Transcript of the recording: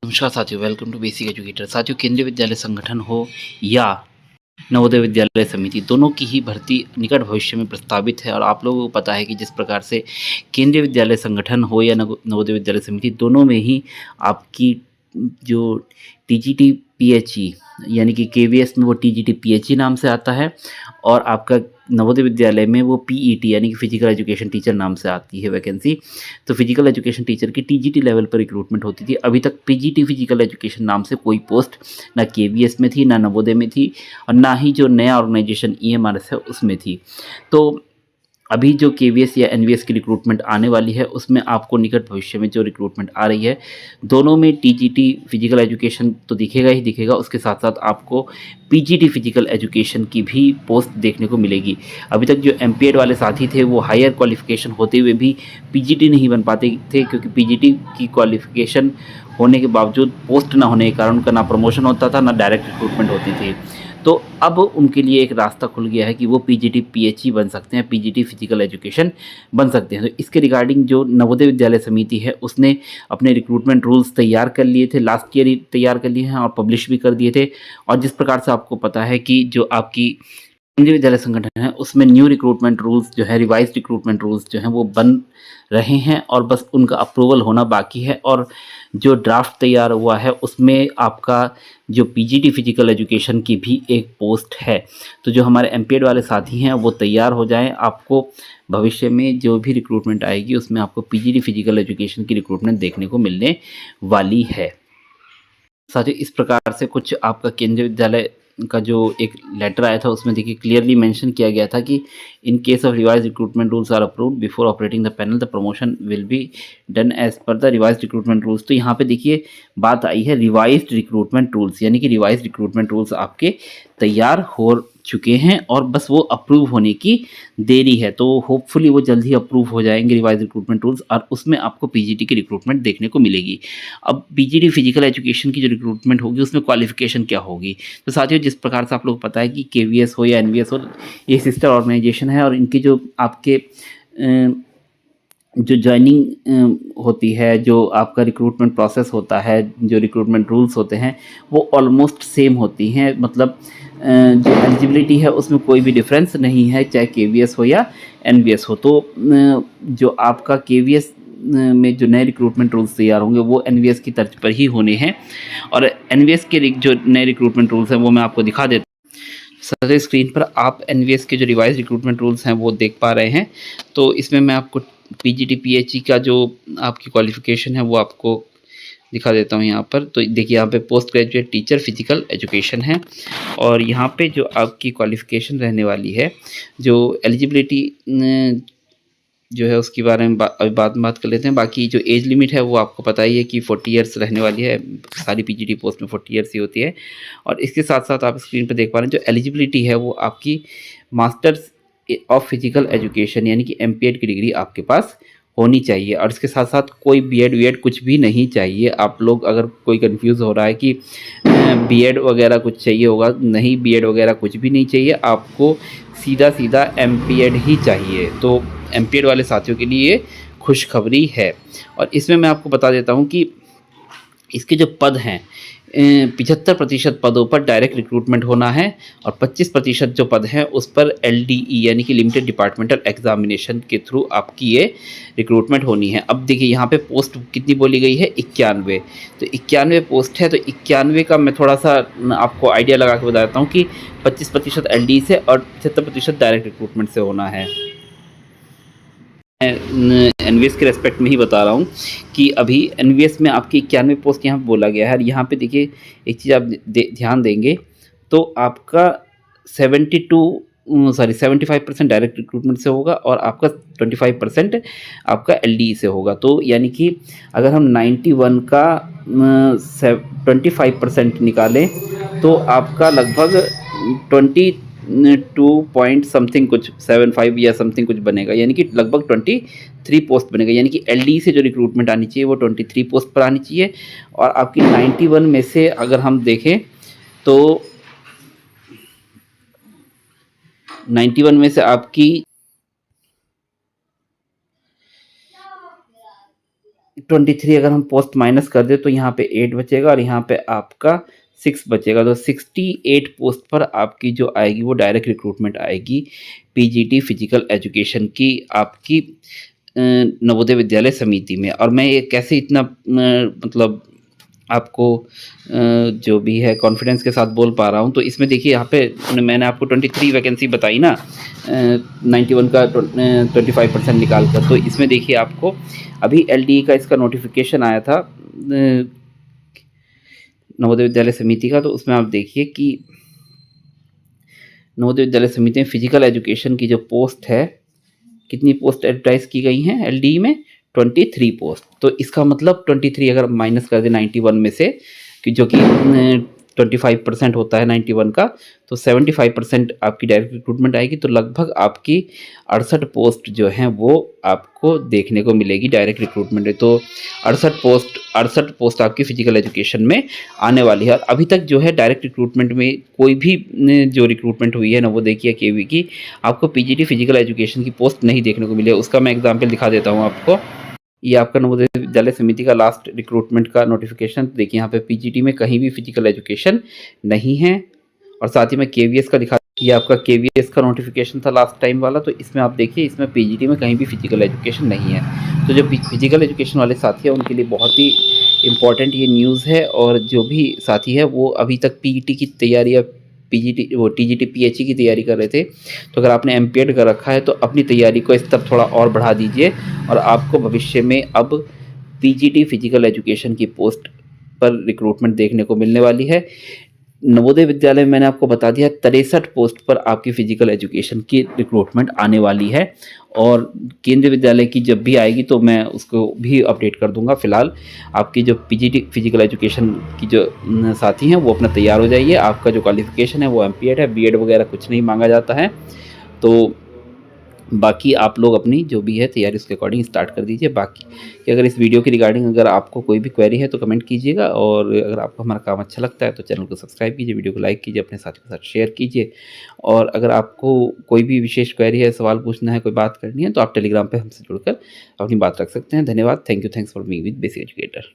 नमस्कार साथियों, welcome to basic educator. साथियों, केंद्रीय विद्यालय संगठन हो या नवोदय विद्यालय समिति, दोनों की ही भर्ती निकट भविष्य में प्रस्तावित है। और आप लोगों को पता है कि जिस प्रकार से केंद्रीय विद्यालय संगठन हो या नवोदय विद्यालय समिति, दोनों में ही आपकी जो टीजीटी पीएचई यानी कि केवीएस में वो टीजीटी पीएचई नाम से आता है, और आपका नवोदय विद्यालय में वो पीईटी यानी कि फिजिकल एजुकेशन टीचर नाम से आती है वैकेंसी। तो फिजिकल एजुकेशन टीचर की टीजीटी लेवल पर रिक्रूटमेंट होती थी। अभी तक पीजीटी फिजिकल एजुकेशन नाम से कोई पोस्ट ना केवीएस में थी, ना नवोदय में थी, और ना ही जो नया ऑर्गेनाइजेशन ईएमआरएस है उसमें थी। तो अभी जो केवीएस या एनवीएस की रिक्रूटमेंट आने वाली है, उसमें आपको निकट भविष्य में जो रिक्रूटमेंट आ रही है, दोनों में टीजीटी फिजिकल एजुकेशन तो दिखेगा ही दिखेगा, उसके साथ साथ आपको पीजीटी फिजिकल एजुकेशन की भी पोस्ट देखने को मिलेगी। अभी तक जो एमपीएड वाले साथी थे वो हायर क्वालिफिकेशन होते हुए भी पीजीटी नहीं बन पाते थे, क्योंकि पीजीटी की क्वालिफिकेशन होने के बावजूद पोस्ट ना होने के कारण उनका ना प्रमोशन होता था, ना डायरेक्ट रिक्रूटमेंट होती थी। तो अब उनके लिए एक रास्ता खुल गया है कि वो पीजीटी पीएचई बन सकते हैं, पीजीटी फिजिकल एजुकेशन बन सकते हैं। तो इसके रिगार्डिंग जो नवोदय विद्यालय समिति है उसने अपने रिक्रूटमेंट रूल्स तैयार कर लिए थे, लास्ट ईयर ही तैयार कर लिए हैं और पब्लिश भी कर दिए थे। और जिस प्रकार से आपको पता है कि जो आपकी केंद्रीय विद्यालय संगठन है उसमें न्यू रिक्रूटमेंट रूल्स जो है, रिवाइज्ड रिक्रूटमेंट रूल्स जो हैं वो बन रहे हैं, और बस उनका अप्रूवल होना बाकी है। और जो ड्राफ्ट तैयार हुआ है उसमें आपका जो पीजीटी फिजिकल एजुकेशन की भी एक पोस्ट है। तो जो हमारे एमपीएड वाले साथी हैं वो तैयार हो जाएं, आपको भविष्य में जो भी रिक्रूटमेंट आएगी उसमें आपको पीजीटी फिजिकल एजुकेशन की रिक्रूटमेंट देखने को मिलने वाली है। साथियों, इस प्रकार से कुछ आपका केंद्रीय विद्यालय का जो एक लेटर आया था उसमें देखिए क्लियरली मेंशन किया गया था कि in case of revise recruitment rules are approved before operating the panel, the promotion will be done as per the revise recruitment rules. तो यहाँ पे देखिए बात आई है रिवाइज्ड रिक्रूटमेंट रूल्स, यानी कि रिवाइज रिक्रूटमेंट रूल्स आपके तैयार हो चुके हैं और बस वो अप्रूव होने की देरी है। तो होपफुली वो जल्द ही अप्रूव हो जाएंगे रिवाइज रिक्रूटमेंट रूल्स, और उसमें आपको पीजीटी की रिक्रूटमेंट देखने को मिलेगी। अब पीजीटी फिजिकल एजुकेशन की जो रिक्रूटमेंट होगी उसमें क्वालिफिकेशन क्या होगी। तो साथियों, जिस प्रकार से आप लोग पता है कि केवीएस हो या एनवीएस हो, ये सिस्टर ऑर्गेनाइजेशन है, और इनकी जो आपके जो जॉइनिंग होती है, जो आपका रिक्रूटमेंट प्रोसेस होता है, जो रिक्रूटमेंट रूल्स होते हैं, वो ऑलमोस्ट सेम होती हैं। मतलब जो एलिजिबिलिटी है उसमें कोई भी डिफरेंस नहीं है, चाहे केवीएस हो या एनवीएस हो। तो जो आपका केवीएस में जो नए रिक्रूटमेंट रूल्स तैयार होंगे वो एनवीएस की तर्ज पर ही होने हैं, और एनवीएस के जो नए रिक्रूटमेंट रूल्स हैं वो मैं आपको दिखा देता हूँ। सर, स्क्रीन पर आप एनवीएस के जो रिवाइज रिक्रूटमेंट रूल्स हैं वो देख पा रहे हैं। तो इसमें मैं आपको पीजीटी पीएचई का जो आपकी क्वालिफिकेशन है वो आपको दिखा देता हूँ यहाँ पर। तो देखिए यहाँ पे post graduate teacher physical education है, और यहाँ पे जो आपकी क्वालिफिकेशन रहने वाली है, जो एलिजिबिलिटी जो है उसके बारे में अभी बात कर लेते हैं। बाकी जो एज लिमिट है वो आपको पता ही है कि 40 ईयर्स रहने वाली है, सारी पीजीटी पोस्ट में 40 ईयर्स ही होती है। और इसके साथ साथ आप स्क्रीन पर देख पा रहे हैं जो एलिजिबिलिटी है वो आपकी मास्टर्स ऑफ फिजिकल एजुकेशन यानी कि एमपीएड की डिग्री आपके पास होनी चाहिए, और इसके साथ साथ कोई बीएड वीएड कुछ भी नहीं चाहिए। आप लोग अगर कोई कंफ्यूज हो रहा है कि बीएड वगैरह कुछ चाहिए होगा, नहीं, बीएड वगैरह कुछ भी नहीं चाहिए, आपको सीधा सीधा एमपीएड ही चाहिए। तो एमपीएड वाले साथियों के लिए खुशखबरी है। और इसमें मैं आपको बता देता हूँ कि इसके जो पद हैं, 75% पदों पर डायरेक्ट रिक्रूटमेंट होना है, और 25% जो पद हैं उस पर एलडीई यानी कि लिमिटेड डिपार्टमेंटल एग्जामिनेशन के थ्रू आपकी ये रिक्रूटमेंट होनी है। अब देखिए यहाँ पे पोस्ट कितनी बोली गई है, 91। तो 91 पोस्ट है, तो 91 का मैं थोड़ा सा आपको आइडिया लगा के बता देता हूँ कि 25% एलडीई से और 75% डायरेक्ट रिक्रूटमेंट से होना है। मैं एनवीएस के रेस्पेक्ट में ही बता रहा हूँ कि अभी एनवीएस में आपकी 91 पोस्ट यहाँ बोला गया है। और यहाँ पे देखिए एक चीज़ आप ध्यान देंगे तो आपका 75% डायरेक्ट रिक्रूटमेंट से होगा, और आपका 25% आपका एलडीई से होगा। तो यानी कि अगर हम 91 का 25% निकालें तो आपका लगभग 22 पॉइंट समथिंग कुछ 75 या समथिंग कुछ बनेगा, यानी कि लगभग 23 पोस्ट बनेगा। यानी कि एलडी से जो रिक्रूटमेंट आनी चाहिए वो 23 पोस्ट पर आनी चाहिए। और आपकी 91 में से अगर हम देखें तो 91 में से आपकी 23 अगर हम पोस्ट माइनस कर दें तो यहाँ पे 8 बचेगा और यहाँ पे आपका 6 बचेगा। तो 68 पोस्ट पर आपकी जो आएगी वो डायरेक्ट रिक्रूटमेंट आएगी पीजीटी फिजिकल एजुकेशन की आपकी नवोदय विद्यालय समिति में। और मैं ये कैसे इतना मतलब आपको जो भी है कॉन्फिडेंस के साथ बोल पा रहा हूँ, तो इसमें देखिए यहाँ पे मैंने आपको 23 वैकेंसी बताई ना, 91 का 25% निकाल कर। तो इसमें देखिए आपको अभी एलडीई का इसका नोटिफिकेशन आया था नवोदय विद्यालय समिति का। तो उसमें आप देखिए कि नवोदय विद्यालय समिति में फिजिकल एजुकेशन की जो पोस्ट है, कितनी पोस्ट एडवर्टाइज की गई हैं एलडीई में, 23 पोस्ट। तो इसका मतलब 23 अगर माइनस कर दे 91 में से, कि जो कि 25% होता है 91 का, तो 75% आपकी डायरेक्ट रिक्रूटमेंट आएगी। तो लगभग आपकी 68 पोस्ट जो हैं वो आपको देखने को मिलेगी डायरेक्ट रिक्रूटमेंट में। तो 68 पोस्ट आपकी फिजिकल एजुकेशन में आने वाली है। और अभी तक जो है डायरेक्ट रिक्रूटमेंट में कोई भी जो रिक्रूटमेंट हुई है नवोदय की या केवी की, आपको पीजीटी फिजिकल एजुकेशन की पोस्ट नहीं देखने को मिली है। उसका मैं एग्जाम्पल दिखा देता हूँ आपको। ये आपका नवोदय विद्यालय समिति का लास्ट रिक्रूटमेंट का नोटिफिकेशन। देखिए यहाँ पे पीजीटी में कहीं भी फिजिकल एजुकेशन नहीं है। और साथ ही में केवीएस का दिखा, ये आपका केवीएस का नोटिफिकेशन था लास्ट टाइम वाला। तो इसमें आप देखिए इसमें पीजीटी में कहीं भी फिजिकल एजुकेशन नहीं है। तो जो फिजिकल एजुकेशन वाले साथी हैं उनके लिए बहुत ही इम्पॉर्टेंट ये न्यूज़ है। और जो भी साथी है वो अभी तक पीईटी की तैयारी या पीजीटी वो टीजीटी पीएचई की तैयारी कर रहे थे, तो अगर आपने एमपीएड कर रखा है तो अपनी तैयारी को स्तर थोड़ा और बढ़ा दीजिए। और आपको भविष्य में अब पीजीटी फिजिकल एजुकेशन की पोस्ट पर रिक्रूटमेंट देखने को मिलने वाली है। नवोदय विद्यालय में मैंने आपको बता दिया 63 पोस्ट पर आपकी फिजिकल एजुकेशन की रिक्रूटमेंट आने वाली है। और केंद्रीय विद्यालय की जब भी आएगी तो मैं उसको भी अपडेट कर दूंगा। फिलहाल आपकी जो पीजीटी फिजिकल एजुकेशन की जो साथी हैं वो अपना तैयार हो जाइए। आपका जो क्वालिफिकेशन है वो एमपीएड है, बीएड वगैरह कुछ नहीं मांगा जाता है। तो बाकी आप लोग अपनी जो भी है तैयारी उसके अकॉर्डिंग स्टार्ट कर दीजिए। बाकी कि अगर इस वीडियो की रिगार्डिंग अगर आपको कोई भी क्वेरी है तो कमेंट कीजिएगा। और अगर आपको हमारा काम अच्छा लगता है तो चैनल को सब्सक्राइब कीजिए, वीडियो को लाइक कीजिए, अपने साथियों के साथ शेयर कीजिए। और अगर आपको कोई भी विशेष क्वेरी है, सवाल पूछना है, कोई बात करनी है, तो आप टेलीग्राम पर हमसे जुड़कर अपनी बात रख सकते हैं। धन्यवाद। Thanks for being with basic educator.